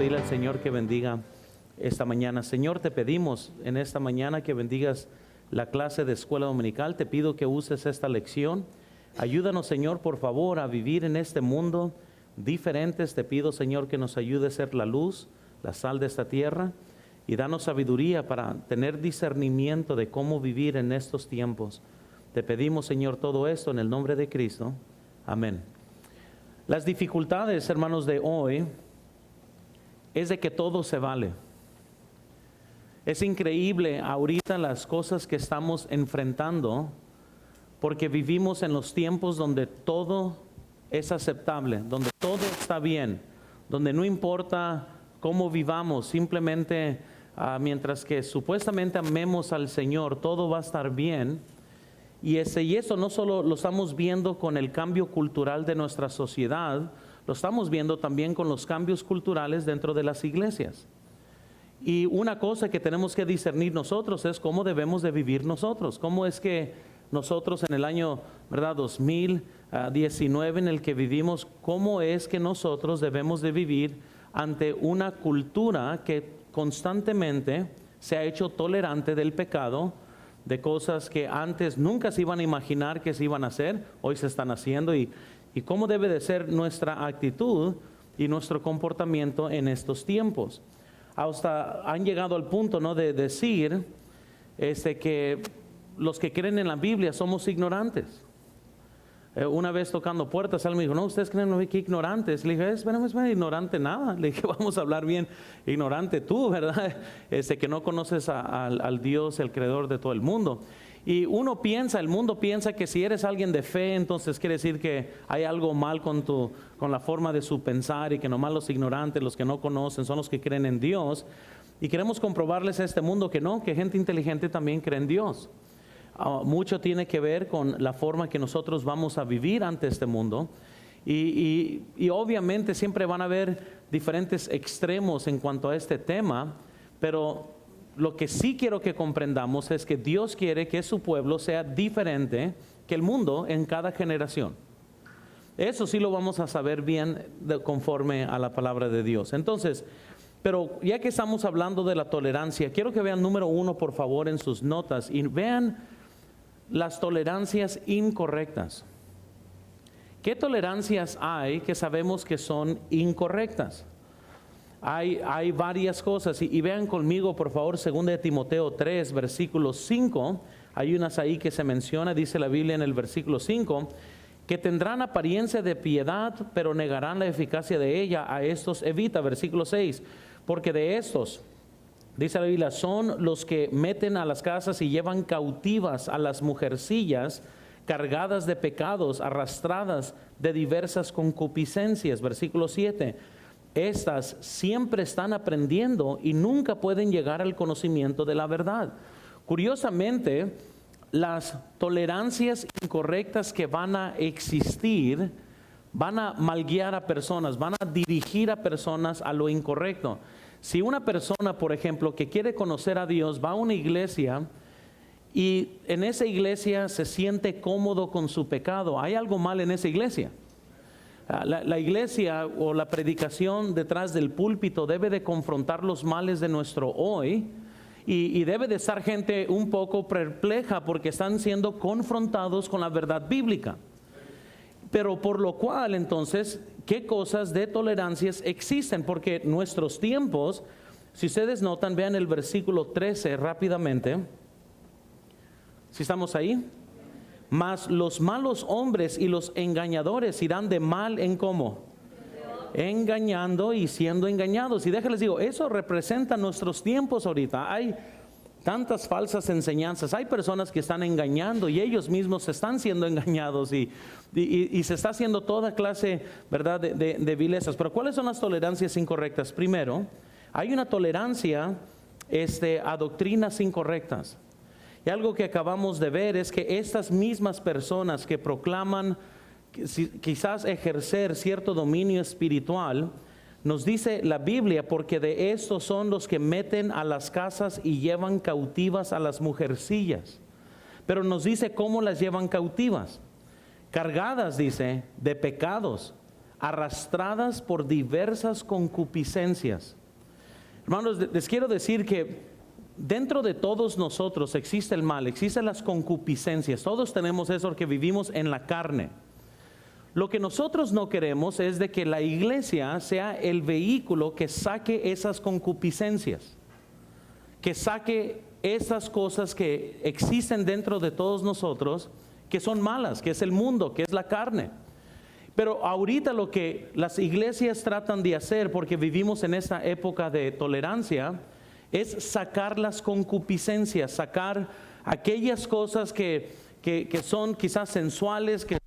pedirle al Señor que bendiga esta mañana. Señor, te pedimos en esta mañana que bendigas la clase de escuela dominical. Te pido que uses esta lección. Ayúdanos, Señor, por favor, a vivir en este mundo diferentes. Te pido, Señor, que nos ayude a ser la luz, la sal de esta tierra, y danos sabiduría para tener discernimiento de cómo vivir en estos tiempos. Te pedimos, Señor, todo esto en el nombre de Cristo. Amén. Las dificultades, hermanos, de hoy es de que todo se vale. Es increíble ahorita las cosas que estamos enfrentando, porque vivimos en los tiempos donde todo es aceptable, donde todo está bien, donde no importa cómo vivamos, simplemente mientras que supuestamente amemos al Señor, todo va a estar bien. Y eso no solo lo estamos viendo con el cambio cultural de nuestra sociedad, lo estamos viendo también con los cambios culturales dentro de las iglesias. Y una cosa que tenemos que discernir nosotros es cómo debemos de vivir nosotros. Cómo es que nosotros en el año, ¿verdad?, 2019 en el que vivimos, cómo es que nosotros debemos de vivir ante una cultura que constantemente se ha hecho tolerante del pecado, de cosas que antes nunca se iban a imaginar que se iban a hacer, hoy se están haciendo, y cómo debe de ser nuestra actitud y nuestro comportamiento en estos tiempos. Hasta han llegado al punto, ¿no?, de decir que los que creen en la Biblia somos ignorantes. Una vez tocando puertas, alguien me dijo, no, ustedes creen que ignorantes. Le dije, espera, ignorante nada. Le dije, vamos a hablar bien, ignorante tú, ¿verdad? Que no conoces al Dios, el creador de todo el mundo. Y uno piensa, el mundo piensa que si eres alguien de fe, entonces quiere decir que hay algo mal con la forma de su pensar, y que nomás los ignorantes, los que no conocen, son los que creen en Dios. Y queremos comprobarles a este mundo que no, que gente inteligente también cree en Dios. Mucho tiene que ver con la forma que nosotros vamos a vivir ante este mundo, y obviamente siempre van a haber diferentes extremos en cuanto a este tema, pero lo que sí quiero que comprendamos es que Dios quiere que su pueblo sea diferente que el mundo en cada generación. Eso sí lo vamos a saber bien conforme a la palabra de Dios. Entonces, pero ya que estamos hablando de la tolerancia, quiero que vean número 1 por favor en sus notas, y vean las tolerancias incorrectas. ¿Qué tolerancias hay que sabemos que son incorrectas? Hay varias cosas, y vean conmigo por favor 2 de Timoteo 3, versículo 5. Hay unas ahí que se menciona, dice la Biblia en el versículo 5, que tendrán apariencia de piedad, pero negarán la eficacia de ella. A estos evita. Versículo 6, porque de estos, dice la Biblia, son los que meten a las casas y llevan cautivas a las mujercillas cargadas de pecados, arrastradas de diversas concupiscencias. Versículo 7, estas siempre están aprendiendo y nunca pueden llegar al conocimiento de la verdad. Curiosamente, las tolerancias incorrectas que van a existir van a malguiar a personas, van a dirigir a personas a lo incorrecto. Si una persona, por ejemplo, que quiere conocer a Dios, va a una iglesia y en esa iglesia se siente cómodo con su pecado, hay algo mal en esa iglesia. La iglesia o la predicación detrás del púlpito debe de confrontar los males de nuestro hoy, y debe de estar gente un poco perpleja porque están siendo confrontados con la verdad bíblica. Pero por lo cual entonces, ¿qué cosas de tolerancias existen? Porque nuestros tiempos, si ustedes notan, vean el versículo 13 rápidamente. ¿Sí estamos ahí? Mas los malos hombres y los engañadores irán de mal en cómo. Engañando y siendo engañados. Y déjenles digo, eso representa nuestros tiempos ahorita. Hay tantas falsas enseñanzas, hay personas que están engañando y ellos mismos se están siendo engañados, y se está haciendo toda clase, ¿verdad?, de vilezas. Pero ¿cuáles son las tolerancias incorrectas? Primero, hay una tolerancia a doctrinas incorrectas. Y algo que acabamos de ver es que estas mismas personas que proclaman quizás ejercer cierto dominio espiritual, nos dice la Biblia, porque de estos son los que meten a las casas y llevan cautivas a las mujercillas. Pero nos dice cómo las llevan cautivas. Cargadas, dice, de pecados, arrastradas por diversas concupiscencias. Hermanos, les quiero decir que dentro de todos nosotros existe el mal, existen las concupiscencias. Todos tenemos eso que vivimos en la carne. Lo que nosotros no queremos es de que la iglesia sea el vehículo que saque esas concupiscencias, que saque esas cosas que existen dentro de todos nosotros, que son malas, que es el mundo, que es la carne. Pero ahorita lo que las iglesias tratan de hacer, porque vivimos en esta época de tolerancia, es sacar las concupiscencias, sacar aquellas cosas que son quizás sensuales, que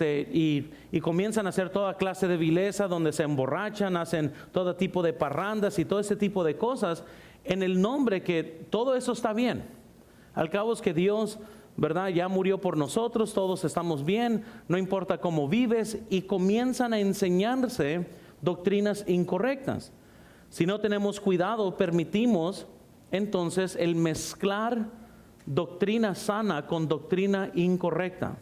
y comienzan a hacer toda clase de vileza, donde se emborrachan, hacen todo tipo de parrandas y todo ese tipo de cosas, en el nombre que todo eso está bien. Al cabo es que Dios, ¿verdad?, ya murió por nosotros, todos estamos bien, no importa cómo vives, y comienzan a enseñarse doctrinas incorrectas. Si no tenemos cuidado, permitimos entonces el mezclar doctrina sana con doctrina incorrecta.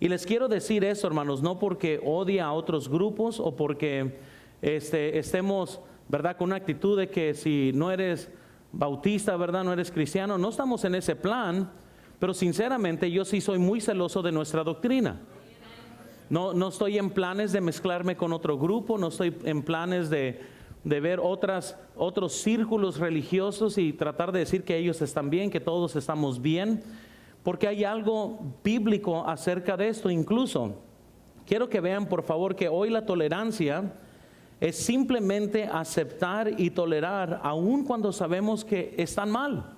Y les quiero decir eso, hermanos, no porque odie a otros grupos o porque estemos, ¿verdad?, con una actitud de que si no eres bautista, ¿verdad?, no eres cristiano. No estamos en ese plan, pero sinceramente yo sí soy muy celoso de nuestra doctrina. No estoy en planes de mezclarme con otro grupo, no estoy en planes de ver otros círculos religiosos y tratar de decir que ellos están bien, que todos estamos bien. Porque hay algo bíblico acerca de esto. Incluso quiero que vean por favor que hoy la tolerancia es simplemente aceptar y tolerar aun cuando sabemos que están mal.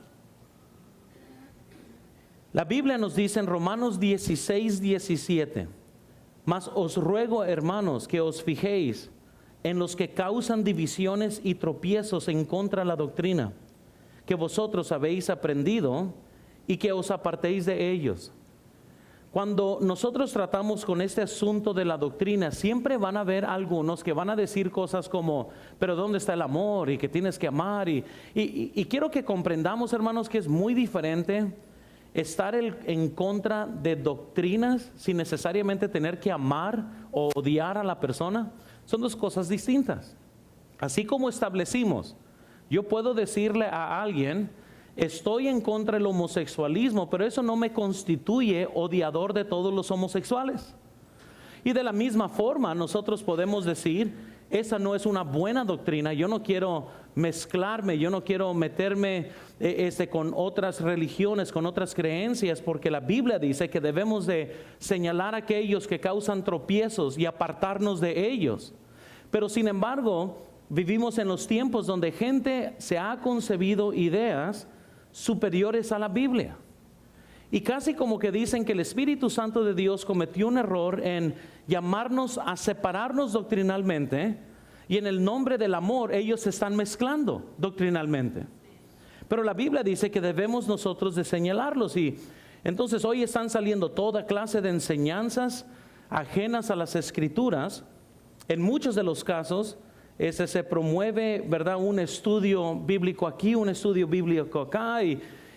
La Biblia nos dice en Romanos 16:17: mas os ruego, hermanos, que os fijéis en los que causan divisiones y tropiezos en contra de la doctrina, que vosotros habéis aprendido, y que os apartéis de ellos. Cuando nosotros tratamos con este asunto de la doctrina, siempre van a haber algunos que van a decir cosas como, pero ¿dónde está el amor? Y que tienes que amar. Y quiero que comprendamos, hermanos, que es muy diferente estar en contra de doctrinas sin necesariamente tener que amar o odiar a la persona. Son dos cosas distintas. Así como establecimos, yo puedo decirle a alguien: estoy en contra del homosexualismo, pero eso no me constituye odiador de todos los homosexuales. Y de la misma forma nosotros podemos decir: esa no es una buena doctrina, yo no quiero mezclarme, yo no quiero meterme con otras religiones, con otras creencias, porque la Biblia dice que debemos de señalar a aquellos que causan tropiezos y apartarnos de ellos. Pero sin embargo, vivimos en los tiempos donde gente se ha concebido ideas superiores a la Biblia, y casi como que dicen que el Espíritu Santo de Dios cometió un error en llamarnos a separarnos doctrinalmente, y en el nombre del amor ellos se están mezclando doctrinalmente. Pero la Biblia dice que debemos nosotros de señalarlos, y entonces hoy están saliendo toda clase de enseñanzas ajenas a las Escrituras. En muchos de los casos se promueve, ¿verdad?, un estudio bíblico aquí, un estudio bíblico acá,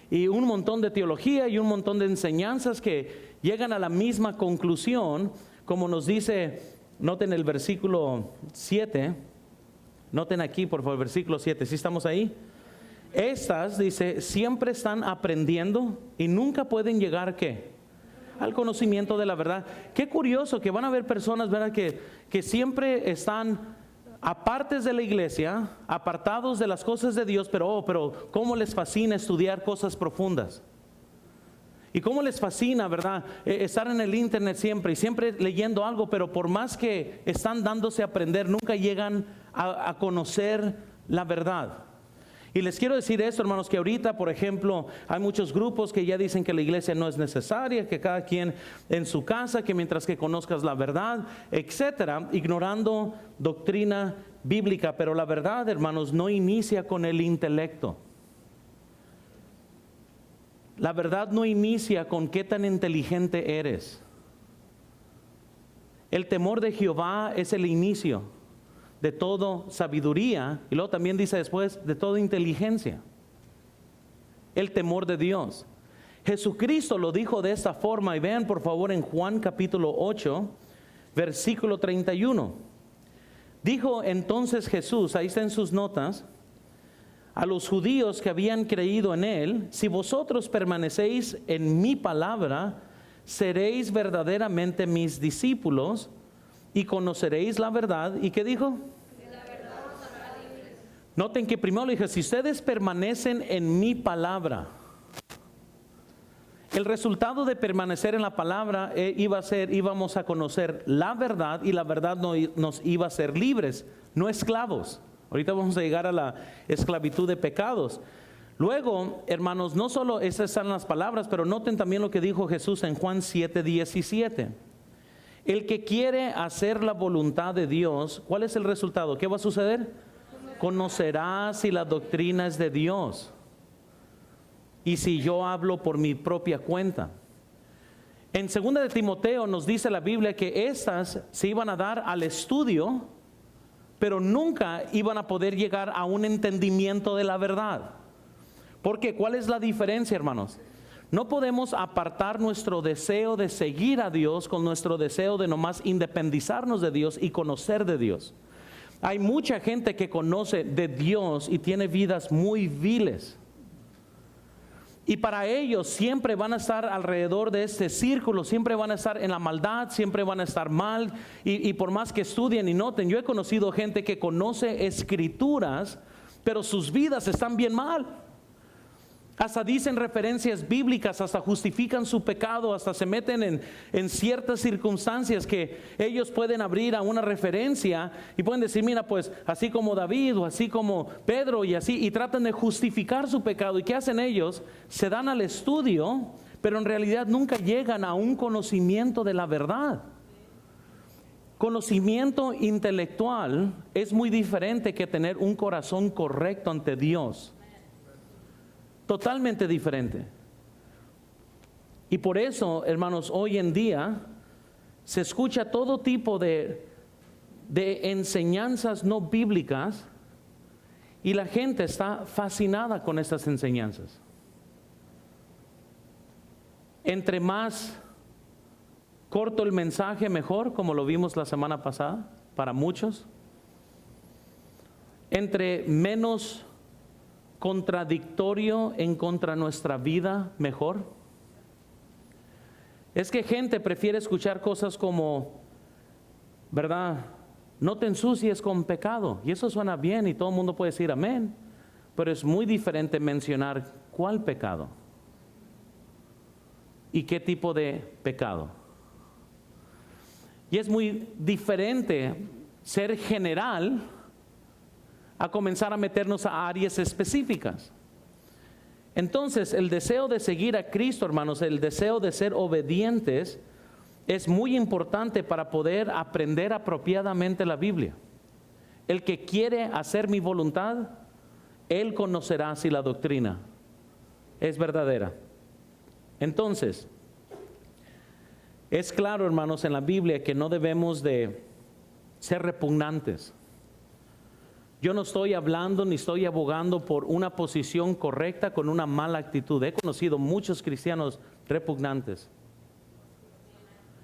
y un montón de teología y un montón de enseñanzas que llegan a la misma conclusión, como nos dice, noten el versículo 7, noten aquí por favor el versículo 7, ¿sí estamos ahí? Estas, dice, siempre están aprendiendo y nunca pueden llegar, ¿qué?, al conocimiento de la verdad. Qué curioso que van a haber personas, ¿verdad?, que siempre están apartes de la iglesia, apartados de las cosas de Dios, pero cómo les fascina estudiar cosas profundas. Y cómo les fascina, ¿verdad?, estar en el internet siempre y siempre leyendo algo, pero por más que están dándose a aprender, nunca llegan a conocer la verdad. Y les quiero decir esto, hermanos, que ahorita, por ejemplo, hay muchos grupos que ya dicen que la iglesia no es necesaria, que cada quien en su casa, que mientras que conozcas la verdad, etcétera, ignorando doctrina bíblica. Pero la verdad, hermanos, no inicia con el intelecto. La verdad no inicia con qué tan inteligente eres. El temor de Jehová es el inicio de toda sabiduría, y luego también dice después de toda inteligencia. El temor de Dios. Jesucristo lo dijo de esta forma, y vean por favor en Juan capítulo 8, versículo 31. Dijo entonces Jesús, ahí está en sus notas, a los judíos que habían creído en él: si vosotros permanecéis en mi palabra, seréis verdaderamente mis discípulos y conoceréis la verdad. ¿Y qué dijo? La verdad os hará libres. Noten que primero le dije, si ustedes permanecen en mi palabra, el resultado de permanecer en la palabra íbamos a conocer la verdad, y la verdad nos iba a hacer libres, no esclavos. Ahorita vamos a llegar a la esclavitud de pecados. Luego, hermanos, no solo esas están las palabras, pero noten también lo que dijo Jesús en Juan 7:17. El que quiere hacer la voluntad de Dios, ¿cuál es el resultado? ¿Qué va a suceder? Conocerá si la doctrina es de Dios y si yo hablo por mi propia cuenta. En 2 de Timoteo nos dice la Biblia que estas se iban a dar al estudio, pero nunca iban a poder llegar a un entendimiento de la verdad. Porque ¿cuál es la diferencia, hermanos? No podemos apartar nuestro deseo de seguir a Dios con nuestro deseo de nomás independizarnos de Dios y conocer de Dios. Hay mucha gente que conoce de Dios y tiene vidas muy viles. Y para ellos siempre van a estar alrededor de este círculo, siempre van a estar en la maldad, siempre van a estar mal. Y por más que estudien y noten, yo he conocido gente que conoce escrituras, pero sus vidas están bien mal. Hasta dicen referencias bíblicas, hasta justifican su pecado, hasta se meten en ciertas circunstancias que ellos pueden abrir a una referencia y pueden decir, mira, pues así como David o así como Pedro y así, y tratan de justificar su pecado. ¿Y qué hacen ellos? Se dan al estudio, pero en realidad nunca llegan a un conocimiento de la verdad. Conocimiento intelectual es muy diferente que tener un corazón correcto ante Dios. Totalmente diferente. Y por eso, hermanos, hoy en día se escucha todo tipo de enseñanzas no bíblicas, y la gente está fascinada con estas enseñanzas. Entre más corto el mensaje, mejor, como lo vimos la semana pasada, para muchos. Entre menos contradictorio en contra nuestra vida, mejor. Es que gente prefiere escuchar cosas como, ¿verdad? No te ensucies con pecado. Y eso suena bien y todo el mundo puede decir amén. Pero es muy diferente mencionar cuál pecado y qué tipo de pecado. Y es muy diferente ser general a comenzar a meternos a áreas específicas. Entonces, el deseo de seguir a Cristo, hermanos, el deseo de ser obedientes, es muy importante para poder aprender apropiadamente la Biblia. El que quiere hacer mi voluntad, él conocerá si la doctrina es verdadera. Entonces, es claro, hermanos, en la Biblia que no debemos de ser repugnantes. Yo no estoy hablando ni estoy abogando por una posición correcta con una mala actitud. He conocido muchos cristianos repugnantes.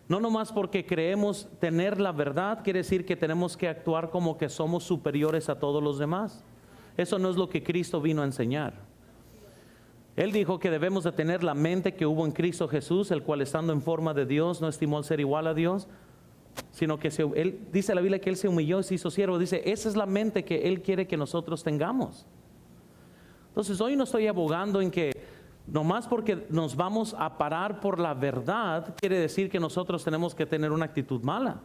No nomás porque creemos tener la verdad, quiere decir que tenemos que actuar como que somos superiores a todos los demás. Eso no es lo que Cristo vino a enseñar. Él dijo que debemos de tener la mente que hubo en Cristo Jesús, el cual estando en forma de Dios no estimó el ser igual a Dios, sino que él dice la Biblia que él se humilló y se hizo siervo. Dice, esa es la mente que él quiere que nosotros tengamos. Entonces hoy no estoy abogando en que nomás porque nos vamos a parar por la verdad quiere decir que nosotros tenemos que tener una actitud mala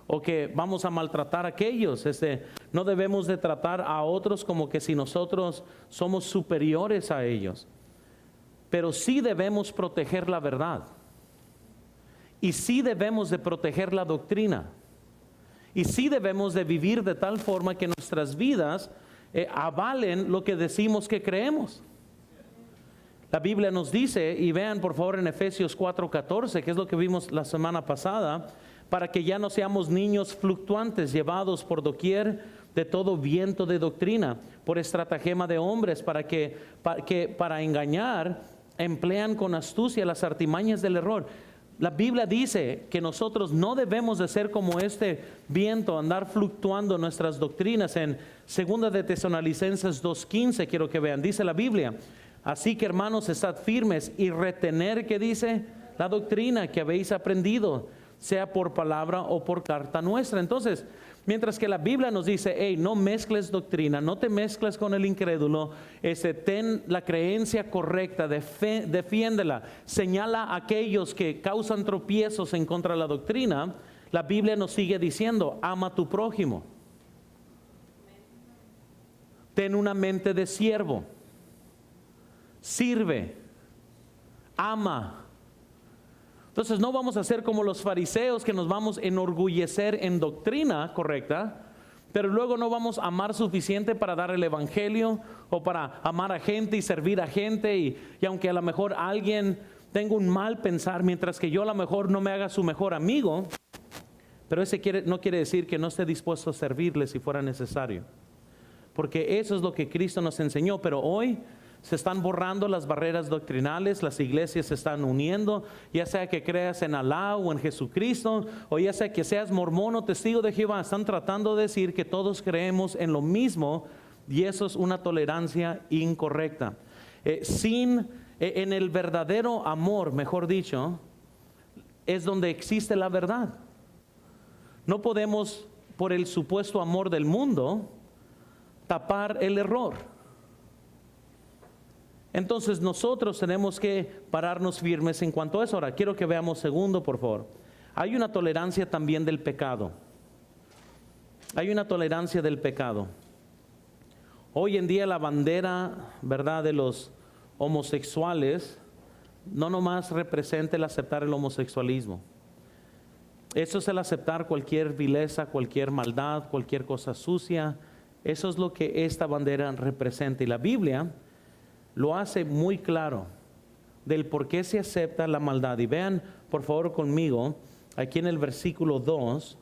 o que vamos a maltratar a aquellos. No debemos de tratar a otros como que si nosotros somos superiores a ellos, pero sí debemos proteger la verdad. Y sí debemos de proteger la doctrina. Y sí debemos de vivir de tal forma que nuestras vidas avalen lo que decimos que creemos. La Biblia nos dice, y vean por favor en Efesios 4:14, que es lo que vimos la semana pasada, para que ya no seamos niños fluctuantes, llevados por doquier de todo viento de doctrina, por estratagema de hombres, para engañar, emplean con astucia las artimañas del error. La Biblia dice que nosotros no debemos de ser como este viento, andar fluctuando nuestras doctrinas. En 2 de Tesalonicenses 2:15 quiero que vean, dice la Biblia: así que hermanos, estad firmes y retener, ¿qué dice? La doctrina que habéis aprendido, sea por palabra o por carta nuestra. Entonces, mientras que la Biblia nos dice, hey, no mezcles doctrina, no te mezcles con el incrédulo, ten la creencia correcta, defiéndela, señala a aquellos que causan tropiezos en contra de la doctrina. La Biblia nos sigue diciendo, ama a tu prójimo, ten una mente de siervo, sirve, ama. Entonces no vamos a ser como los fariseos, que nos vamos a enorgullecer en doctrina correcta, pero luego no vamos a amar suficiente para dar el evangelio o para amar a gente y servir a gente, y aunque a lo mejor alguien tenga un mal pensar, mientras que yo a lo mejor no me haga su mejor amigo, pero no quiere decir que no esté dispuesto a servirle si fuera necesario, porque eso es lo que Cristo nos enseñó. Pero hoy se están borrando las barreras doctrinales, las iglesias se están uniendo, ya sea que creas en Alá o en Jesucristo, o ya sea que seas mormón o testigo de Jehová, están tratando de decir que todos creemos en lo mismo, y eso es una tolerancia incorrecta. En el verdadero amor, mejor dicho, es donde existe la verdad. No podemos, por el supuesto amor del mundo, tapar el error. Entonces nosotros tenemos que pararnos firmes en cuanto a eso. Ahora quiero que veamos segundo, por favor. Hay una tolerancia también del pecado. Hay una tolerancia del pecado. Hoy en día la bandera, ¿verdad?, de los homosexuales no nomás representa el aceptar el homosexualismo. Eso es el aceptar cualquier vileza, cualquier maldad, cualquier cosa sucia. Eso es lo que esta bandera representa. Y la Biblia lo hace muy claro del por qué se acepta la maldad. Y vean por favor conmigo aquí en el versículo 2.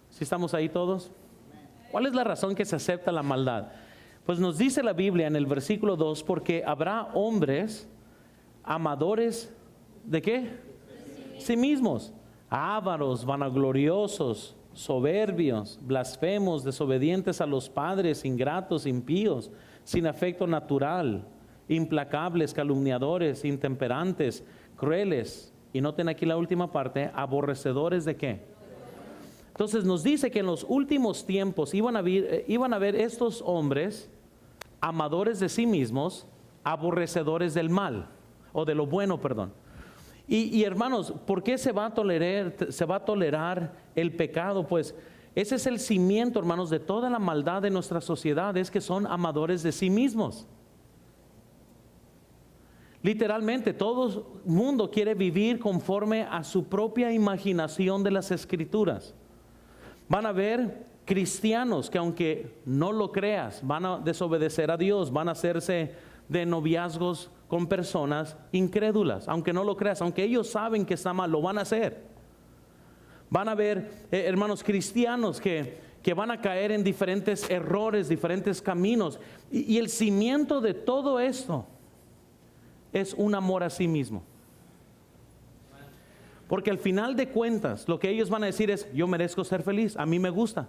¿Sí estamos ahí todos? ¿Cuál es la razón que se acepta la maldad? Pues nos dice la Biblia en el versículo 2, porque habrá hombres amadores ¿de qué? Sí mismos, ávaros, vanagloriosos, soberbios, blasfemos, desobedientes a los padres, ingratos, impíos, sin afecto natural, implacables, calumniadores, intemperantes, crueles. Y noten aquí la última parte, aborrecedores ¿de qué? Entonces nos dice que en los últimos tiempos iban a ver estos hombres amadores de sí mismos, aborrecedores del mal, o de lo bueno, perdón. Y hermanos, ¿por qué se va a tolerar el pecado? Pues ese es el cimiento, hermanos, de toda la maldad de nuestra sociedad, es que son amadores de sí mismos. Literalmente todo el mundo quiere vivir conforme a su propia imaginación de las Escrituras. Van a ver cristianos que, aunque no lo creas, van a desobedecer a Dios, van a hacerse de noviazgos con personas incrédulas, aunque no lo creas, aunque ellos saben que está mal, lo van a hacer. Van a ver hermanos cristianos que van a caer en diferentes errores, diferentes caminos, y el cimiento de todo esto es un amor a sí mismo. Porque al final de cuentas lo que ellos van a decir es: yo merezco ser feliz, a mí me gusta.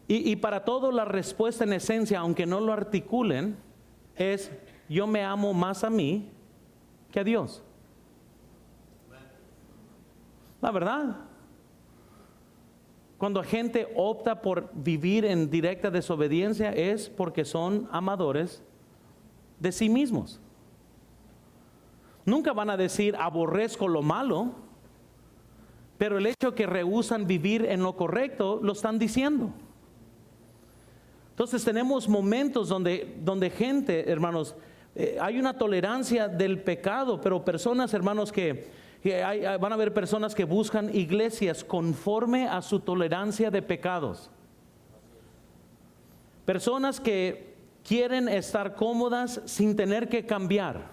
Y para todo la respuesta en esencia, aunque no lo articulen, es: yo me amo más a mí que a Dios. La verdad. Cuando la gente opta por vivir en directa desobediencia, es porque son amadores de sí mismos. Nunca van a decir aborrezco lo malo, pero el hecho que rehúsan vivir en lo correcto lo están diciendo. Entonces tenemos momentos donde gente, hermanos, hay una tolerancia del pecado, pero personas, hermanos, van a haber personas que buscan iglesias conforme a su tolerancia de pecados. Personas que quieren estar cómodas sin tener que cambiar.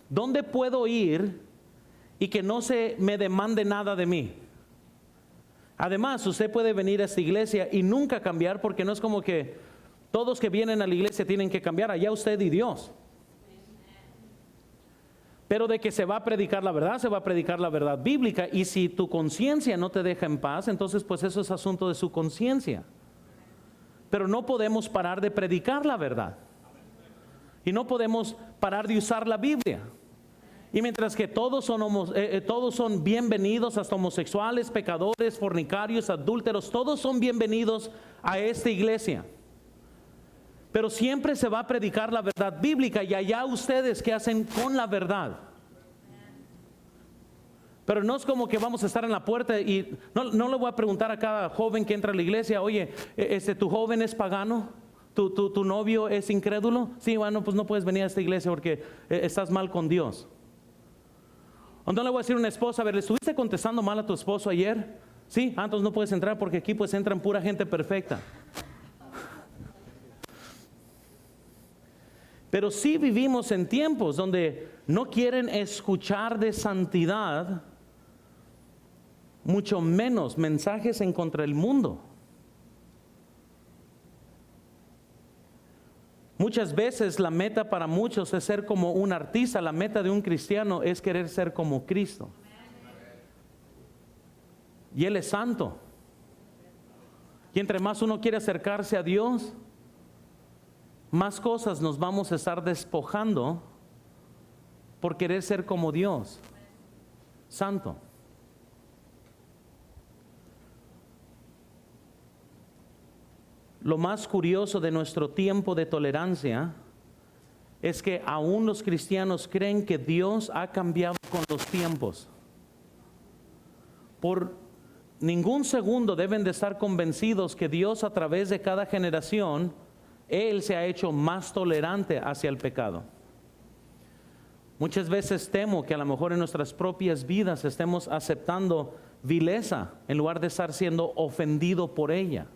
¿Dónde puedo ir y que no se me demande nada de mí? Además, usted puede venir a esta iglesia y nunca cambiar, porque no es como que todos que vienen a la iglesia tienen que cambiar, allá usted y Dios. Pero de que se va a predicar la verdad, se va a predicar la verdad bíblica, y si tu conciencia no te deja en paz, entonces pues eso es asunto de su conciencia. Pero no podemos parar de predicar la verdad. Y no podemos parar de usar la Biblia. Y mientras que todos son bienvenidos, hasta homosexuales, pecadores, fornicarios, adúlteros, todos son bienvenidos a esta iglesia. Pero siempre se va a predicar la verdad bíblica, y allá ustedes qué hacen con la verdad. Pero no es como que vamos a estar en la puerta y no le voy a preguntar a cada joven que entra a la iglesia, oye, ¿tu joven es pagano? ¿Tu novio es incrédulo? Sí, bueno, pues no puedes venir a esta iglesia porque estás mal con Dios. O no le voy a decir a una esposa, a ver, ¿le estuviste contestando mal a tu esposo ayer? Sí, entonces no puedes entrar porque aquí pues entran pura gente perfecta. Pero sí vivimos en tiempos donde no quieren escuchar de santidad, mucho menos mensajes en contra del mundo. Muchas veces la meta para muchos es ser como un artista. La meta de un cristiano es querer ser como Cristo. Y Él es santo. Y entre más uno quiere acercarse a Dios, más cosas nos vamos a estar despojando por querer ser como Dios, santo. Lo más curioso de nuestro tiempo de tolerancia es que aún los cristianos creen que Dios ha cambiado con los tiempos. Por ningún segundo deben de estar convencidos que Dios, a través de cada generación, Él se ha hecho más tolerante hacia el pecado. Muchas veces temo que a lo mejor en nuestras propias vidas estemos aceptando vileza en lugar de estar siendo ofendido por ella.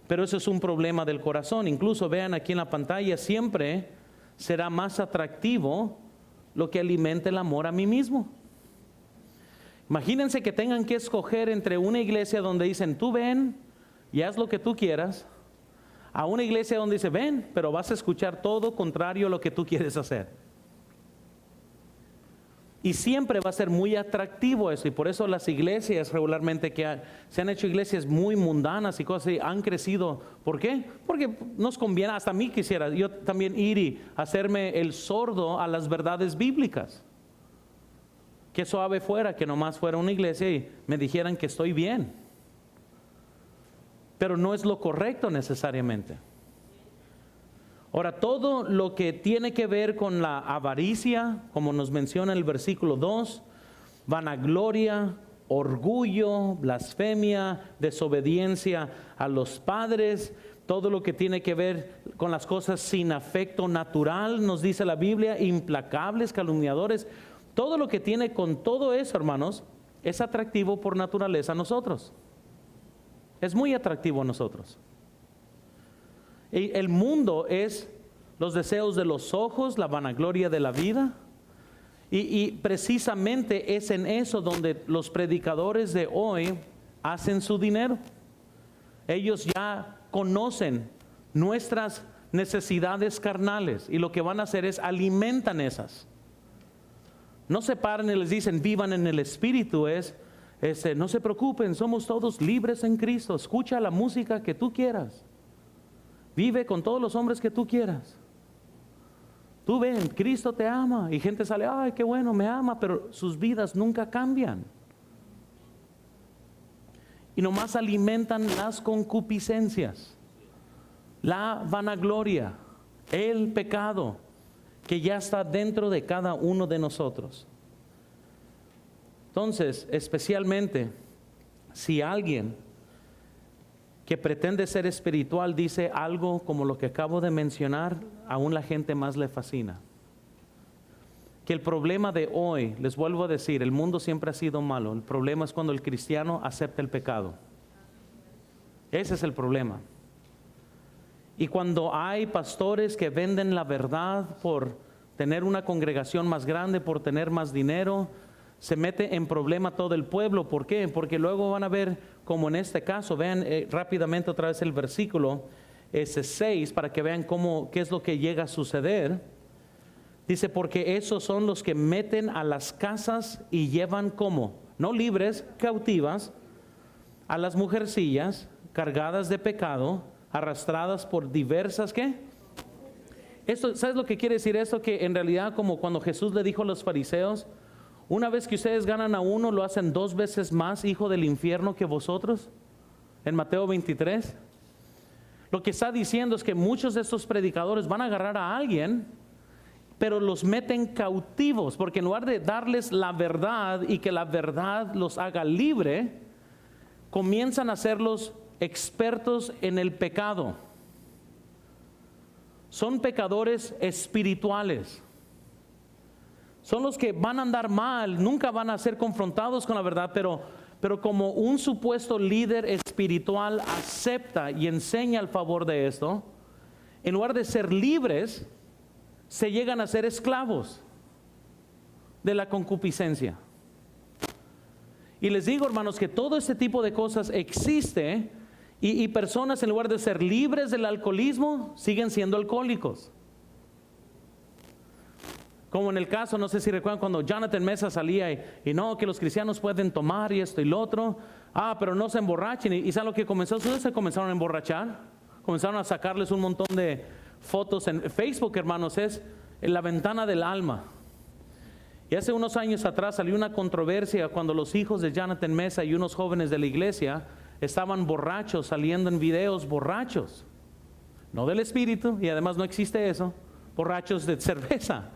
Pero eso es un problema del corazón. Incluso vean aquí en la pantalla, siempre será más atractivo lo que alimente el amor a mí mismo. Imagínense que tengan que escoger entre una iglesia donde dicen, tú ven y haz lo que tú quieras, a una iglesia donde dice, ven, pero vas a escuchar todo contrario a lo que tú quieres hacer. Y siempre va a ser muy atractivo eso, y por eso las iglesias regularmente se han hecho iglesias muy mundanas y cosas así, han crecido. ¿Por qué? Porque nos conviene, hasta a mí quisiera yo también ir y hacerme el sordo a las verdades bíblicas. Qué suave fuera que nomás fuera una iglesia y me dijeran que estoy bien. Pero no es lo correcto necesariamente. Ahora, todo lo que tiene que ver con la avaricia, como nos menciona el versículo 2, vanagloria, orgullo, blasfemia, desobediencia a los padres, todo lo que tiene que ver con las cosas sin afecto natural, nos dice la Biblia, implacables, calumniadores, todo lo que tiene con todo eso, hermanos, es atractivo por naturaleza a nosotros. Es muy atractivo a nosotros. El mundo es los deseos de los ojos, la vanagloria de la vida, y precisamente es en eso donde los predicadores de hoy hacen su dinero. Ellos ya conocen nuestras necesidades carnales y lo que van a hacer es alimentan esas. No se paran y les dicen vivan en el Espíritu, no se preocupen, somos todos libres en Cristo, escucha la música que tú quieras. Vive con todos los hombres que tú quieras. Tú ven, Cristo te ama. Y gente sale, ay, qué bueno, me ama, pero sus vidas nunca cambian. Y nomás alimentan las concupiscencias, la vanagloria, el pecado que ya está dentro de cada uno de nosotros. Entonces, especialmente si alguien que pretende ser espiritual dice algo como lo que acabo de mencionar, aún la gente más le fascina. Que el problema de hoy, les vuelvo a decir, el mundo siempre ha sido malo. El problema es cuando el cristiano acepta el pecado. Ese es el problema. Y cuando hay pastores que venden la verdad por tener una congregación más grande, por tener más dinero, se mete en problema todo el pueblo. ¿Por qué? Porque luego van a ver, como en este caso, vean rápidamente otra vez el versículo 6 para que vean qué es lo que llega a suceder. Dice, porque esos son los que meten a las casas y llevan como, no libres, cautivas, a las mujercillas cargadas de pecado, arrastradas por diversas, ¿qué? Esto, ¿sabes lo que quiere decir esto? Que en realidad, como cuando Jesús le dijo a los fariseos, una vez que ustedes ganan a uno, lo hacen 2 veces más hijo del infierno que vosotros, en Mateo 23. Lo que está diciendo es que muchos de estos predicadores van a agarrar a alguien, pero los meten cautivos, porque en lugar de darles la verdad y que la verdad los haga libre, comienzan a hacerlos expertos en el pecado. Son pecadores espirituales. Son los que van a andar mal, nunca van a ser confrontados con la verdad, pero como un supuesto líder espiritual acepta y enseña el favor de esto, en lugar de ser libres, se llegan a ser esclavos de la concupiscencia. Y les digo, hermanos, que todo este tipo de cosas existe. Y personas, en lugar de ser libres del alcoholismo, siguen siendo alcohólicos. Como en el caso, no sé si recuerdan cuando Jonathan Mesa salía y no, que los cristianos pueden tomar y esto y lo otro. Pero no se emborrachen. ¿Y saben lo que comenzó a suceder? Se comenzaron a emborrachar. Comenzaron a sacarles un montón de fotos en Facebook, hermanos. Es en la ventana del alma. Y hace unos años atrás salió una controversia cuando los hijos de Jonathan Mesa y unos jóvenes de la iglesia estaban borrachos, saliendo en videos borrachos, no del espíritu, y además no existe eso, borrachos de cerveza.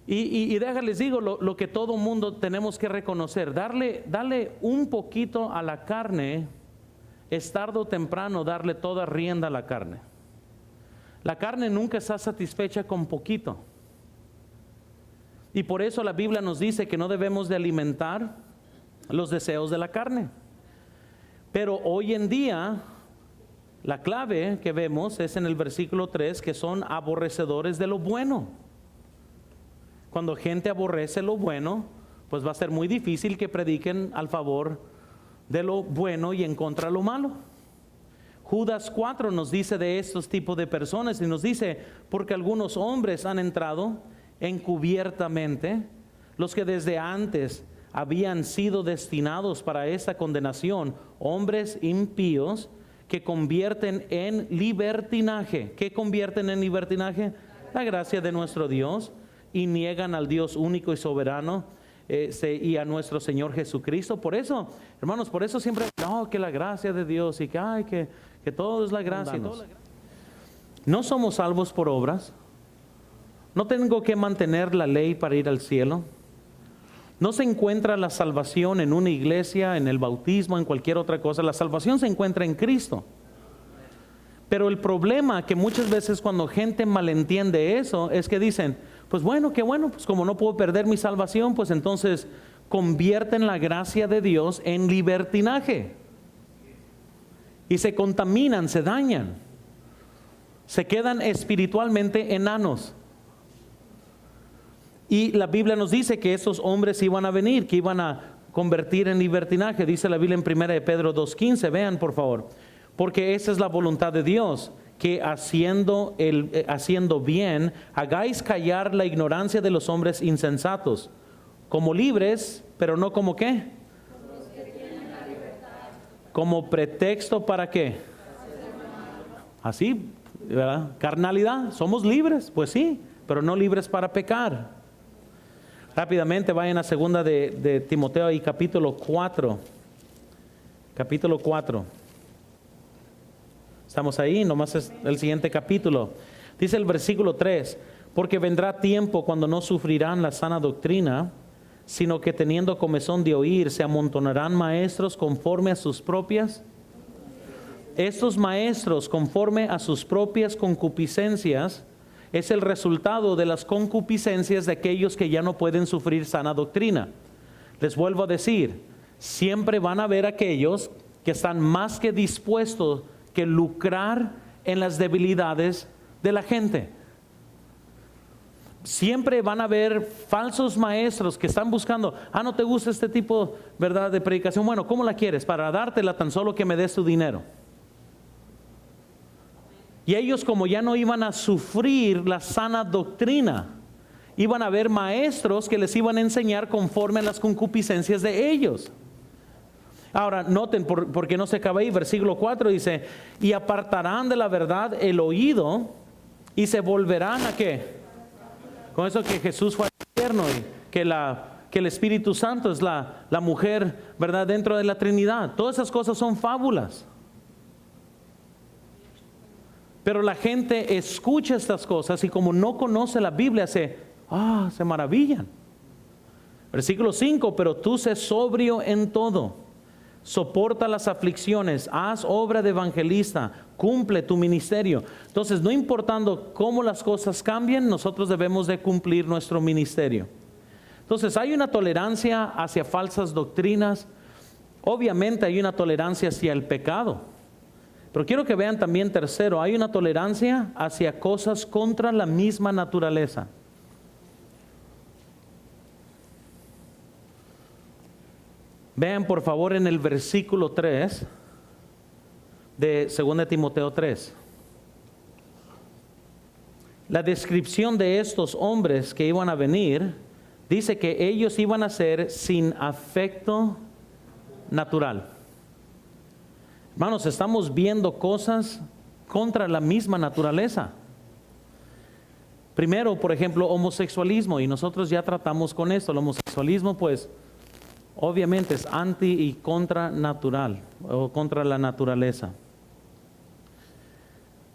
Y déjales digo lo que todo mundo tenemos que reconocer, darle un poquito a la carne, es tarde o temprano darle toda rienda a la carne. La carne nunca está satisfecha con poquito. Y por eso la Biblia nos dice que no debemos de alimentar los deseos de la carne. Pero hoy en día la clave que vemos es en el versículo 3, que son aborrecedores de lo bueno. Cuando gente aborrece lo bueno, pues va a ser muy difícil que prediquen al favor de lo bueno y en contra de lo malo. Judas 4 nos dice de estos tipos de personas y nos dice, porque algunos hombres han entrado encubiertamente, los que desde antes habían sido destinados para esta condenación, hombres impíos que convierten en libertinaje. ¿Qué convierten en libertinaje? La gracia de nuestro Dios, y niegan al Dios único y soberano y a nuestro Señor Jesucristo. Por eso, hermanos, por eso siempre, no, que la gracia de Dios y que todo es la gracia. No somos salvos por obras. No tengo que mantener la ley para ir al cielo. No se encuentra la salvación en una iglesia, en el bautismo, en cualquier otra cosa. La salvación se encuentra en Cristo. Pero el problema que muchas veces cuando gente malentiende eso es que dicen, pues bueno, qué bueno, pues como no puedo perder mi salvación, pues entonces convierten la gracia de Dios en libertinaje. Y se contaminan, se dañan. Se quedan espiritualmente enanos. Y la Biblia nos dice que esos hombres iban a venir, que iban a convertir en libertinaje. Dice la Biblia en 1 de Pedro 2:15, vean por favor. Porque esa es la voluntad de Dios, que haciendo bien, hagáis callar la ignorancia de los hombres insensatos, como libres, pero no como ¿qué? Como pretexto para ¿qué? Así, ¿verdad? Carnalidad, somos libres, pues sí, pero no libres para pecar. Rápidamente vayan a segunda de Timoteo y capítulo 4. Capítulo 4. Estamos ahí, nomás es el siguiente capítulo. Dice el versículo 3, porque vendrá tiempo cuando no sufrirán la sana doctrina, sino que teniendo comezón de oír, se amontonarán maestros conforme a sus propias. Estos maestros conforme a sus propias concupiscencias es el resultado de las concupiscencias de aquellos que ya no pueden sufrir sana doctrina. Les vuelvo a decir, siempre van a haber aquellos que están más que dispuestos que lucrar en las debilidades de la gente. Siempre van a haber falsos maestros que están buscando, no te gusta este tipo, ¿verdad?, de predicación. Bueno, ¿cómo la quieres? Para dártela, tan solo que me des tu dinero. Y ellos, como ya no iban a sufrir la sana doctrina, iban a haber maestros que les iban a enseñar conforme a las concupiscencias de ellos. Ahora, noten, porque no se acaba ahí, versículo 4 dice, y apartarán de la verdad el oído y se volverán ¿a qué? Con eso que Jesús fue al infierno y que el Espíritu Santo es la mujer, ¿verdad?, dentro de la Trinidad. Todas esas cosas son fábulas. Pero la gente escucha estas cosas y como no conoce la Biblia se maravillan. Versículo 5, pero tú sé sobrio en todo, soporta las aflicciones, haz obra de evangelista, cumple tu ministerio. Entonces, no importando cómo las cosas cambien, nosotros debemos de cumplir nuestro ministerio. Entonces, hay una tolerancia hacia falsas doctrinas. Obviamente hay una tolerancia hacia el pecado. Pero quiero que vean también, tercero, hay una tolerancia hacia cosas contra la misma naturaleza. Vean por favor en el versículo 3 de 2 Timoteo 3. La descripción de estos hombres que iban a venir, dice que ellos iban a ser sin afecto natural. Hermanos, estamos viendo cosas contra la misma naturaleza. Primero, por ejemplo, homosexualismo, y nosotros ya tratamos con esto. El homosexualismo, pues, obviamente es anti y contra natural, o contra la naturaleza.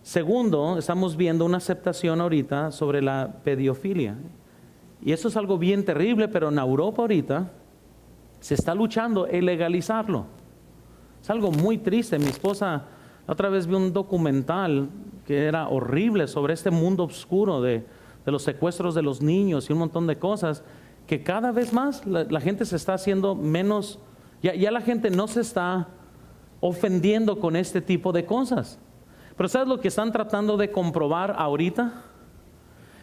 Segundo, estamos viendo una aceptación ahorita sobre la pedofilia. Y eso es algo bien terrible, pero en Europa ahorita se está luchando en legalizarlo. Es algo muy triste. Mi esposa otra vez vio un documental que era horrible sobre este mundo oscuro de los secuestros de los niños y un montón de cosas, que cada vez más la gente se está haciendo menos, ya la gente no se está ofendiendo con este tipo de cosas. Pero ¿sabes lo que están tratando de comprobar ahorita?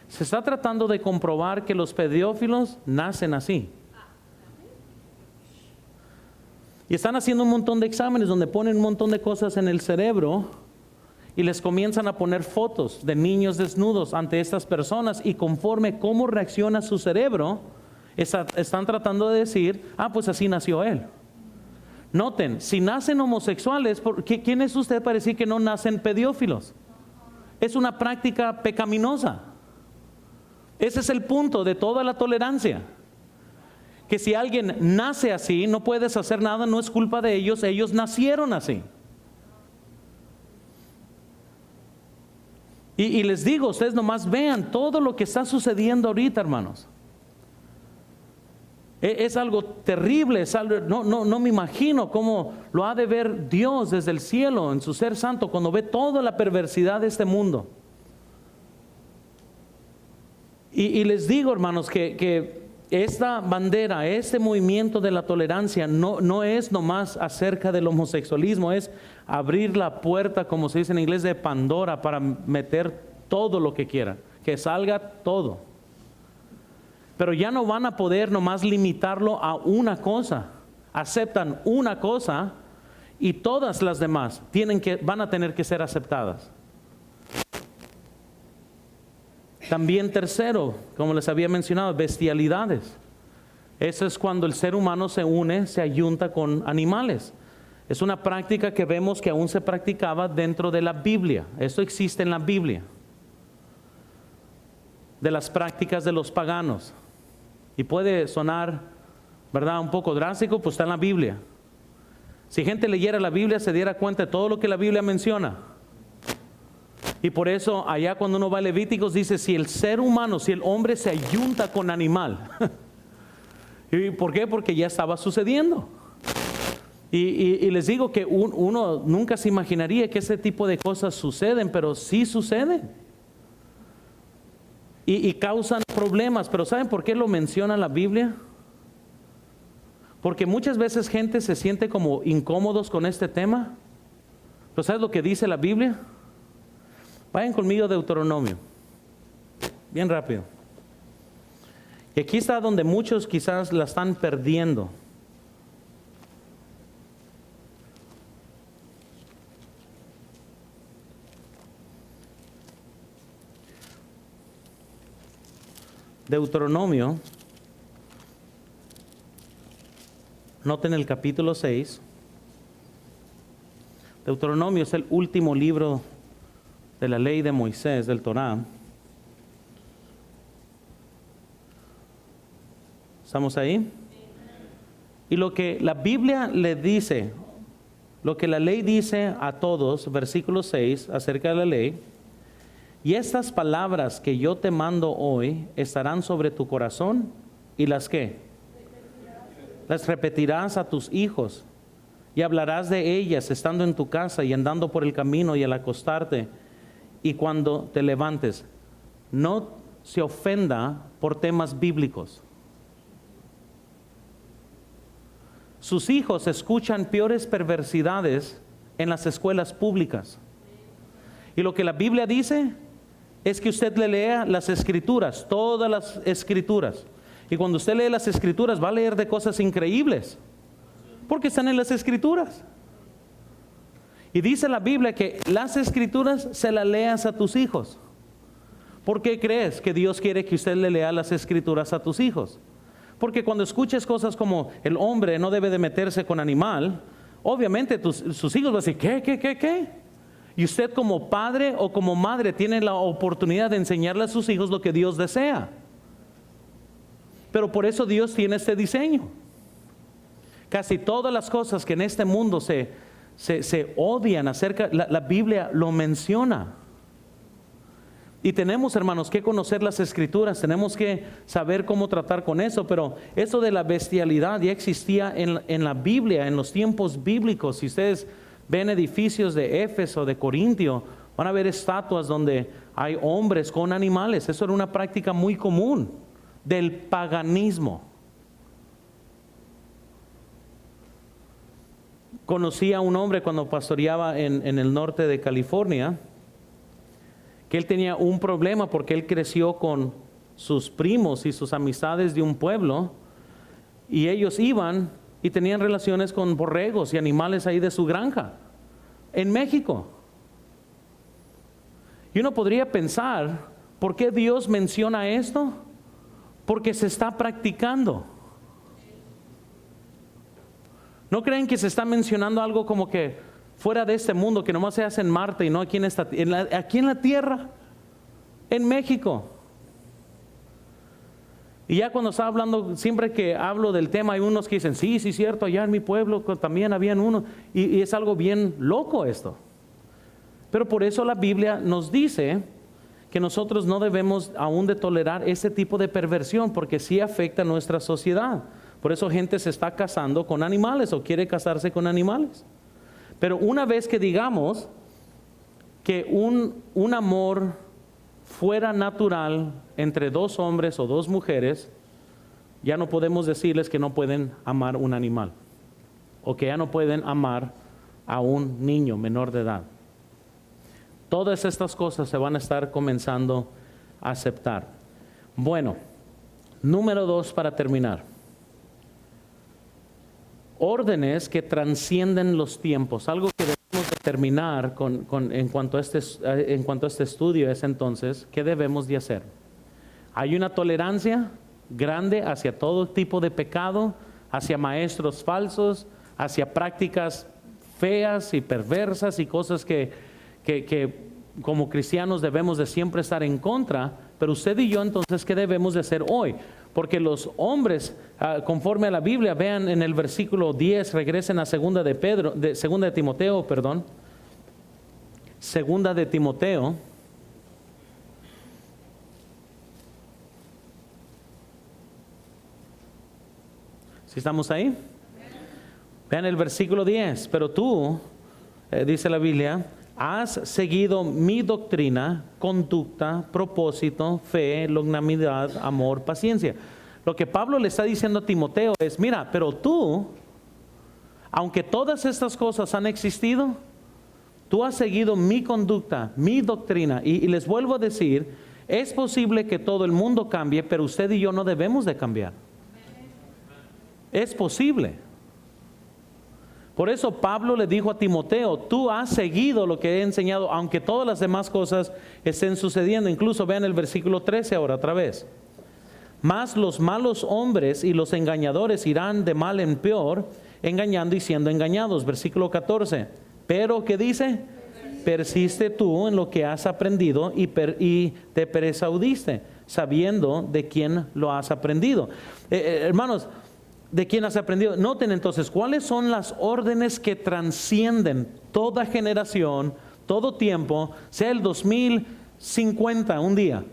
Se está tratando de comprobar que los pedófilos nacen así. Y están haciendo un montón de exámenes donde ponen un montón de cosas en el cerebro y les comienzan a poner fotos de niños desnudos ante estas personas, y conforme cómo reacciona su cerebro, están tratando de decir, pues así nació él. Noten, si nacen homosexuales, ¿quién es usted para decir que no nacen pedófilos? Es una práctica pecaminosa. Ese es el punto de toda la tolerancia. Que si alguien nace así, no puedes hacer nada, no es culpa de ellos, ellos nacieron así. Y les digo, ustedes nomás vean todo lo que está sucediendo ahorita, hermanos. Es algo terrible, es algo, no me imagino cómo lo ha de ver Dios desde el cielo en su ser santo cuando ve toda la perversidad de este mundo. Y les digo, hermanos, que esta bandera, este movimiento de la tolerancia no es nomás acerca del homosexualismo, es abrir la puerta, como se dice en inglés, de Pandora, para meter todo lo que quieran, que salga todo. Pero ya no van a poder nomás limitarlo a una cosa. Aceptan una cosa y todas las demás van a tener que ser aceptadas. También tercero, como les había mencionado, bestialidades. Eso es cuando el ser humano se une, se ayunta con animales. Es una práctica que vemos que aún se practicaba dentro de la Biblia. Esto existe en la Biblia. De las prácticas de los paganos. Y puede sonar, ¿verdad?, un poco drástico, pues está en la Biblia. Si gente leyera la Biblia, se diera cuenta de todo lo que la Biblia menciona. Y por eso allá cuando uno va a Levíticos dice, si el ser humano, si el hombre se ayunta con animal. ¿Y por qué? Porque ya estaba sucediendo. Y les digo que uno nunca se imaginaría que ese tipo de cosas suceden, pero sí suceden. Y causan problemas. Pero ¿saben por qué lo menciona la Biblia? Porque muchas veces gente se siente como incómodos con este tema. Pero ¿sabes lo que dice la Biblia? Vayan conmigo a Deuteronomio. Bien rápido. Y aquí está donde muchos quizás la están perdiendo. Deuteronomio, noten el capítulo 6. Deuteronomio es el último libro de la ley de Moisés, del Torá. ¿Estamos ahí? Y lo que la Biblia le dice, lo que la ley dice a todos, versículo 6, acerca de la ley: y estas palabras que yo te mando hoy estarán sobre tu corazón, y las ¿qué? Las repetirás a tus hijos, y hablarás de ellas estando en tu casa y andando por el camino y al acostarte y cuando te levantes. No se ofenda por temas bíblicos. Sus hijos escuchan peores perversidades en las escuelas públicas. Y lo que la Biblia dice es que usted le lea las escrituras, todas las escrituras. Y cuando usted lee las escrituras va a leer de cosas increíbles, porque están en las escrituras. Y dice la Biblia que las escrituras se las leas a tus hijos. ¿Por qué crees que Dios quiere que usted le lea las escrituras a tus hijos? Porque cuando escuches cosas como el hombre no debe de meterse con animal, obviamente sus hijos van a decir, ¿qué? Y usted como padre o como madre tiene la oportunidad de enseñarle a sus hijos lo que Dios desea. Pero por eso Dios tiene este diseño. Casi todas las cosas que en este mundo se odian acerca, la Biblia lo menciona. Y tenemos, hermanos, que conocer las escrituras, tenemos que saber cómo tratar con eso. Pero eso de la bestialidad ya existía en la Biblia, en los tiempos bíblicos. Si ustedes ven edificios de Éfeso, de Corintio, van a ver estatuas donde hay hombres con animales. Eso era una práctica muy común del paganismo. Conocí a un hombre cuando pastoreaba en el norte de California, que él tenía un problema porque él creció con sus primos y sus amistades de un pueblo, y ellos iban y tenían relaciones con borregos y animales ahí de su granja en México. Y uno podría pensar, ¿por qué Dios menciona esto? Porque se está practicando. ¿No creen que se está mencionando algo como que fuera de este mundo, que nomás se hace en Marte y no aquí aquí en la tierra, en México? Y ya cuando estaba hablando, siempre que hablo del tema, hay unos que dicen, sí, cierto, allá en mi pueblo también habían unos, y es algo bien loco esto. Pero por eso la Biblia nos dice que nosotros no debemos aún de tolerar ese tipo de perversión, porque sí afecta a nuestra sociedad. Por eso gente se está casando con animales o quiere casarse con animales. Pero una vez que digamos que un amor fuera natural entre dos hombres o dos mujeres, ya no podemos decirles que no pueden amar un animal, o que ya no pueden amar a un niño menor de edad. Todas estas cosas se van a estar comenzando a aceptar. Bueno, número 2 para terminar. Órdenes que trascienden los tiempos. Algo que debemos de terminar en cuanto a este estudio es entonces, ¿qué debemos de hacer? Hay una tolerancia grande hacia todo tipo de pecado, hacia maestros falsos, hacia prácticas feas y perversas y cosas que como cristianos debemos de siempre estar en contra. Pero usted y yo entonces, ¿qué debemos de hacer hoy? Porque los hombres, conforme a la Biblia, vean en el versículo 10, regresen a segunda de Timoteo. ¿Sí estamos ahí? Vean el versículo 10. Pero tú, dice la Biblia, has seguido mi doctrina, conducta, propósito, fe, longanimidad, amor, paciencia. Lo que Pablo le está diciendo a Timoteo es, mira, pero tú, aunque todas estas cosas han existido, tú has seguido mi conducta, mi doctrina. Y les vuelvo a decir, es posible que todo el mundo cambie, pero usted y yo no debemos de cambiar. Es posible. Por eso Pablo le dijo a Timoteo, tú has seguido lo que he enseñado, aunque todas las demás cosas estén sucediendo. Incluso vean el versículo 13 ahora otra vez. Mas los malos hombres y los engañadores irán de mal en peor, engañando y siendo engañados. Versículo 14. Pero, ¿qué dice? Persiste tú en lo que has aprendido y te persuadiste, sabiendo de quién lo has aprendido. Hermanos, ¿de quién has aprendido? Noten entonces, ¿cuáles son las órdenes que trascienden toda generación, todo tiempo, sea el 2050 un día?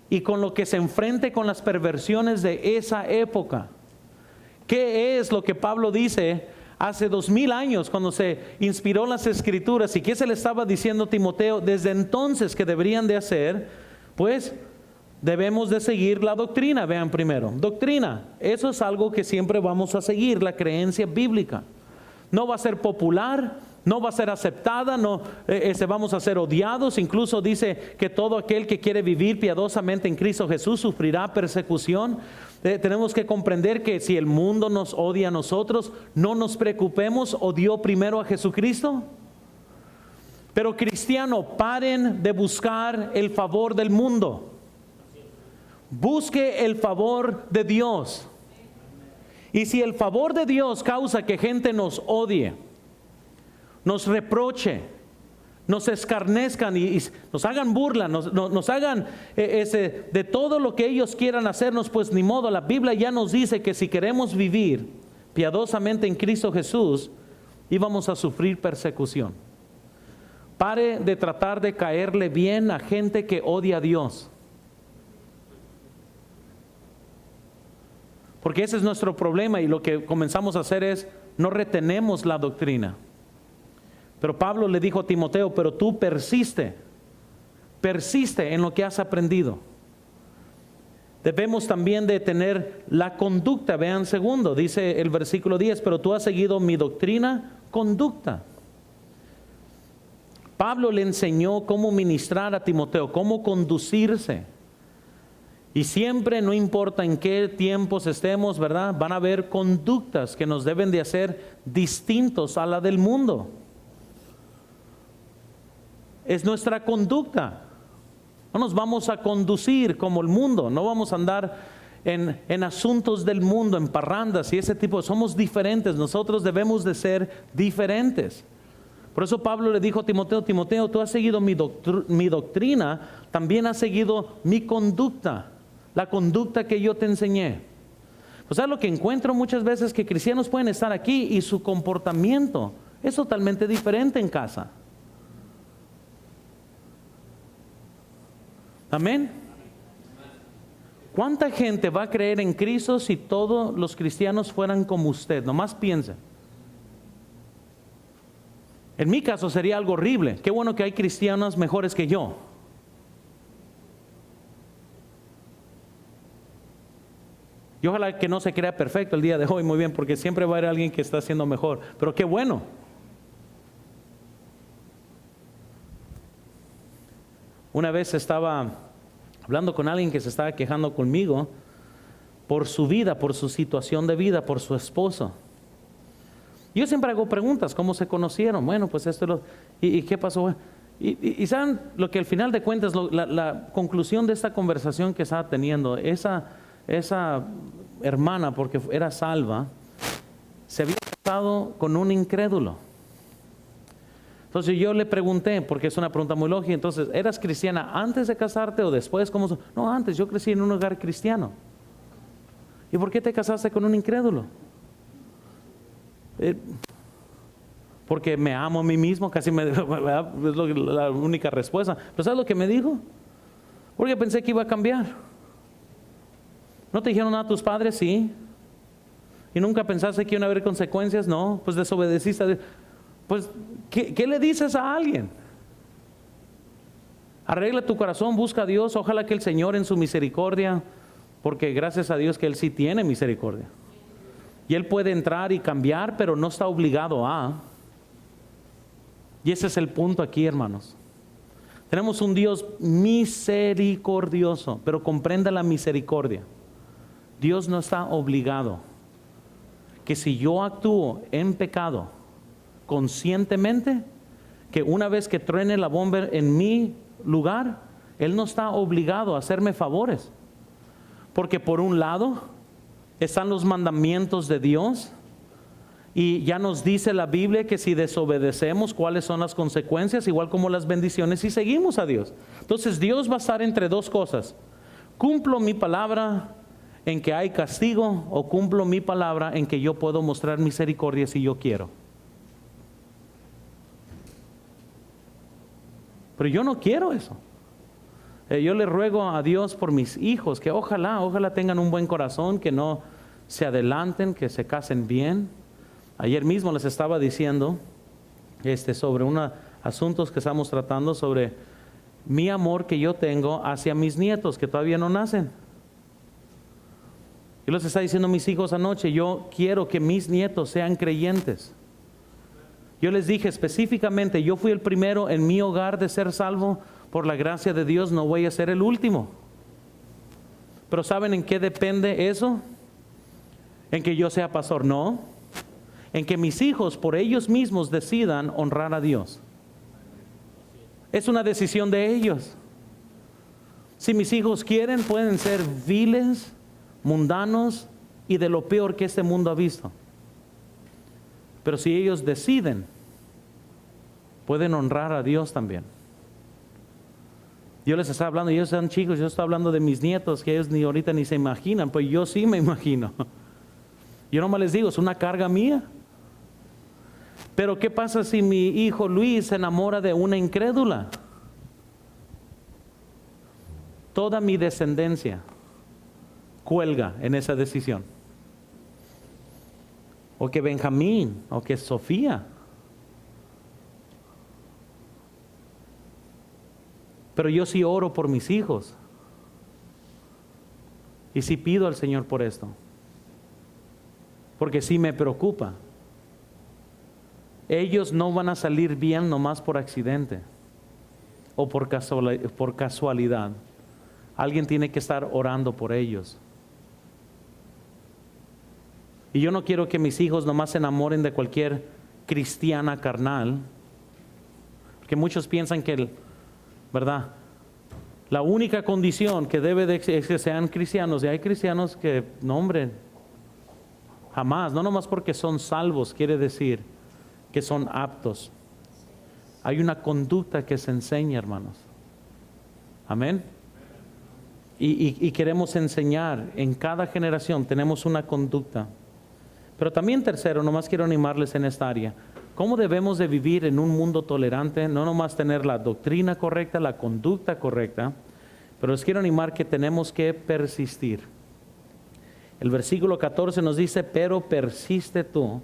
Y con lo que se enfrente con las perversiones de esa época. ¿Qué es lo que Pablo dice hace 2000 años cuando se inspiró las Escrituras? ¿Y qué se le estaba diciendo a Timoteo desde entonces que deberían de hacer? Pues debemos de seguir la doctrina. Vean primero, doctrina, eso es algo que siempre vamos a seguir, la creencia bíblica. No va a ser popular, no va a ser aceptada, no vamos a ser odiados. Incluso dice que todo aquel que quiere vivir piadosamente en Cristo Jesús sufrirá persecución. Tenemos que comprender que si el mundo nos odia a nosotros, no nos preocupemos, odió primero a Jesucristo. Pero cristiano, paren de buscar el favor del mundo. Busque el favor de Dios. Y si el favor de Dios causa que gente nos odie, nos reproche, nos escarnezcan y nos hagan burla, nos hagan de todo lo que ellos quieran hacernos, pues ni modo. La Biblia ya nos dice que si queremos vivir piadosamente en Cristo Jesús, íbamos a sufrir persecución. Pare de tratar de caerle bien a gente que odia a Dios. Porque ese es nuestro problema, y lo que comenzamos a hacer es no retenemos la doctrina. Pero Pablo le dijo a Timoteo, pero tú persiste en lo que has aprendido. Debemos también de tener la conducta. Vean segundo, dice el versículo 10, pero tú has seguido mi doctrina, conducta. Pablo le enseñó cómo ministrar a Timoteo, cómo conducirse. Y siempre, no importa en qué tiempos estemos, ¿verdad? Van a haber conductas que nos deben de hacer distintos a la del mundo. Es nuestra conducta. No nos vamos a conducir como el mundo. No vamos a andar en asuntos del mundo, en parrandas y ese tipo. Somos diferentes. Nosotros debemos de ser diferentes. Por eso Pablo le dijo a Timoteo, Timoteo, tú has seguido mi doctrina, también has seguido mi conducta. La conducta que yo te enseñé. O sea, lo que encuentro muchas veces que cristianos pueden estar aquí y su comportamiento es totalmente diferente en casa. Amén. ¿Cuánta gente va a creer en Cristo si todos los cristianos fueran como usted? Nomás piensen. En mi caso sería algo horrible. Qué bueno que hay cristianos mejores que yo. Y ojalá que no se crea perfecto el día de hoy, muy bien, porque siempre va a haber alguien que está haciendo mejor. Pero qué bueno. Una vez estaba hablando con alguien que se estaba quejando conmigo por su vida, por su situación de vida, por su esposo. Yo siempre hago preguntas, ¿cómo se conocieron? Bueno, pues esto ¿y qué pasó? Y saben lo que al final de cuentas, la conclusión de esta conversación que estaba teniendo, esa hermana, porque era salva, se había casado con un incrédulo. Entonces yo le pregunté, porque es una pregunta muy lógica, entonces, ¿eras cristiana antes de casarte o después? ¿Cómo? No, antes, yo crecí en un hogar cristiano. ¿Y por qué te casaste con un incrédulo? Porque me amo a mí mismo, casi es la única respuesta. Pero ¿sabes lo que me dijo? Porque pensé que iba a cambiar. ¿No te dijeron nada tus padres? Sí. ¿Y nunca pensaste que iban a haber consecuencias? No, pues desobedeciste. Pues, ¿qué le dices a alguien? Arregla tu corazón, busca a Dios. Ojalá que el Señor en su misericordia, porque gracias a Dios que Él sí tiene misericordia. Y Él puede entrar y cambiar, pero no está obligado a. Y ese es el punto aquí, hermanos. Tenemos un Dios misericordioso, pero comprenda la misericordia. Dios no está obligado que si yo actúo en pecado conscientemente, que una vez que truene la bomba en mi lugar, Él no está obligado a hacerme favores. Porque por un lado están los mandamientos de Dios, y ya nos dice la Biblia que si desobedecemos, cuáles son las consecuencias, igual como las bendiciones si seguimos a Dios. Entonces Dios va a estar entre dos cosas: cumplo mi palabra en que hay castigo, o cumplo mi palabra en que yo puedo mostrar misericordia si yo quiero. Pero yo no quiero eso. Yo le ruego a Dios por mis hijos, que ojalá tengan un buen corazón, que no se adelanten, que se casen bien. Ayer mismo les estaba diciendo sobre unos asuntos que estamos tratando, sobre mi amor que yo tengo hacia mis nietos que todavía no nacen. Yo les estaba diciendo a mis hijos anoche, yo quiero que mis nietos sean creyentes. Yo les dije específicamente, yo fui el primero en mi hogar de ser salvo. Por la gracia de Dios no voy a ser el último. Pero ¿saben en qué depende eso? ¿En que yo sea pastor? No. En que mis hijos por ellos mismos decidan honrar a Dios. Es una decisión de ellos. Si mis hijos quieren, pueden ser viles, mundanos y de lo peor que este mundo ha visto. Pero si ellos deciden, pueden honrar a Dios también. Yo les estaba hablando, ellos son chicos, yo estoy hablando de mis nietos, que ellos ni ahorita ni se imaginan, pues yo sí me imagino. Yo nomás les digo, es una carga mía. Pero ¿qué pasa si mi hijo Luis se enamora de una incrédula? Toda mi descendencia cuelga en esa decisión. O que Benjamín, o que Sofía. Pero yo sí oro por mis hijos. Y sí pido al Señor por esto. Porque sí me preocupa. Ellos no van a salir bien nomás por accidente o por casualidad. Alguien tiene que estar orando por ellos. Y yo no quiero que mis hijos nomás se enamoren de cualquier cristiana carnal. Porque muchos piensan que, ¿verdad? La única condición que debe de es que sean cristianos. Y hay cristianos que, no hombre, jamás, no nomás porque son salvos, quiere decir que son aptos. Hay una conducta que se enseña, hermanos. Amén. Y queremos enseñar en cada generación, tenemos una conducta. Pero también tercero, nomás quiero animarles en esta área. ¿Cómo debemos de vivir en un mundo tolerante? No nomás tener la doctrina correcta, la conducta correcta, pero les quiero animar que tenemos que persistir. El versículo 14 nos dice, pero persiste tú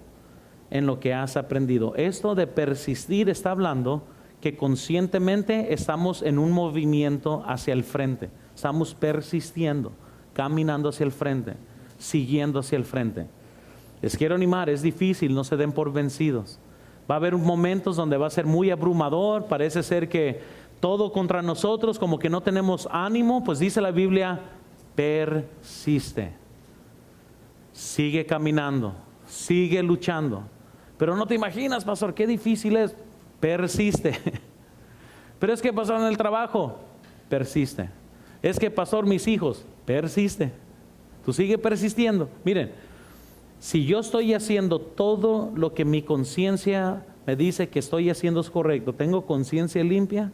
en lo que has aprendido. Esto de persistir está hablando que conscientemente estamos en un movimiento hacia el frente. Estamos persistiendo, caminando hacia el frente, siguiendo hacia el frente. Les quiero animar, es difícil, no se den por vencidos. Va a haber momentos donde va a ser muy abrumador, parece ser que todo contra nosotros, como que no tenemos ánimo, pues dice la Biblia, persiste. Sigue caminando, sigue luchando. Pero no te imaginas, pastor, qué difícil es. Persiste. Pero es que, pastor, en el trabajo, persiste. Es que, pastor, mis hijos, persiste. Tú sigue persistiendo. Miren, si yo estoy haciendo todo lo que mi conciencia me dice que estoy haciendo es correcto, tengo conciencia limpia,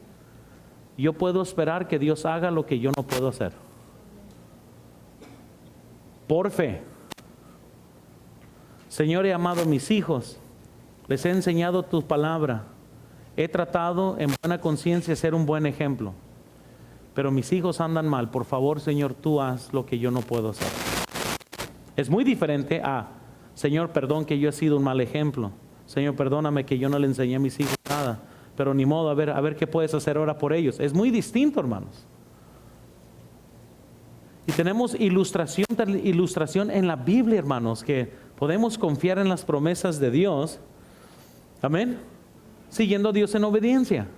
yo puedo esperar que Dios haga lo que yo no puedo hacer. Por fe. Señor, he amado a mis hijos, les he enseñado tu palabra, he tratado en buena conciencia ser un buen ejemplo, pero mis hijos andan mal. Por favor, Señor, tú haz lo que yo no puedo hacer. Es muy diferente a, Señor, perdón que yo he sido un mal ejemplo. Señor, perdóname que yo no le enseñé a mis hijos nada, pero ni modo, a ver qué puedes hacer ahora por ellos. Es muy distinto, hermanos. Y tenemos ilustración en la Biblia, hermanos, que podemos confiar en las promesas de Dios. Amén. siguiendo a Dios en obediencia.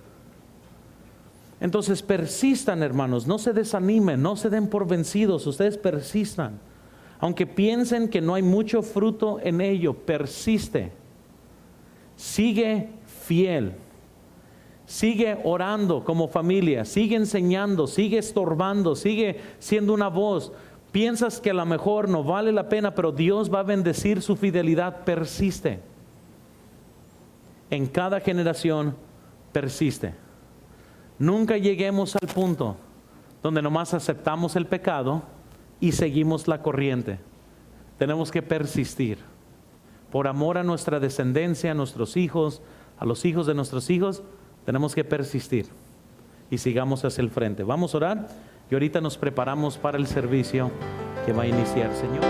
Entonces persistan, hermanos, no se desanimen, no se den por vencidos, ustedes persistan. Aunque piensen que no hay mucho fruto en ello, persiste. Sigue fiel. Sigue orando como familia, sigue enseñando, sigue estorbando, sigue siendo una voz. Piensas que a lo mejor no vale la pena, pero Dios va a bendecir su fidelidad, persiste. En cada generación, persiste. Nunca lleguemos al punto donde nomás aceptamos el pecado y seguimos la corriente. Tenemos que persistir. Por amor a nuestra descendencia, a nuestros hijos, a los hijos de nuestros hijos, tenemos que persistir y sigamos hacia el frente. Vamos a orar y ahorita nos preparamos para el servicio que va a iniciar, Señor.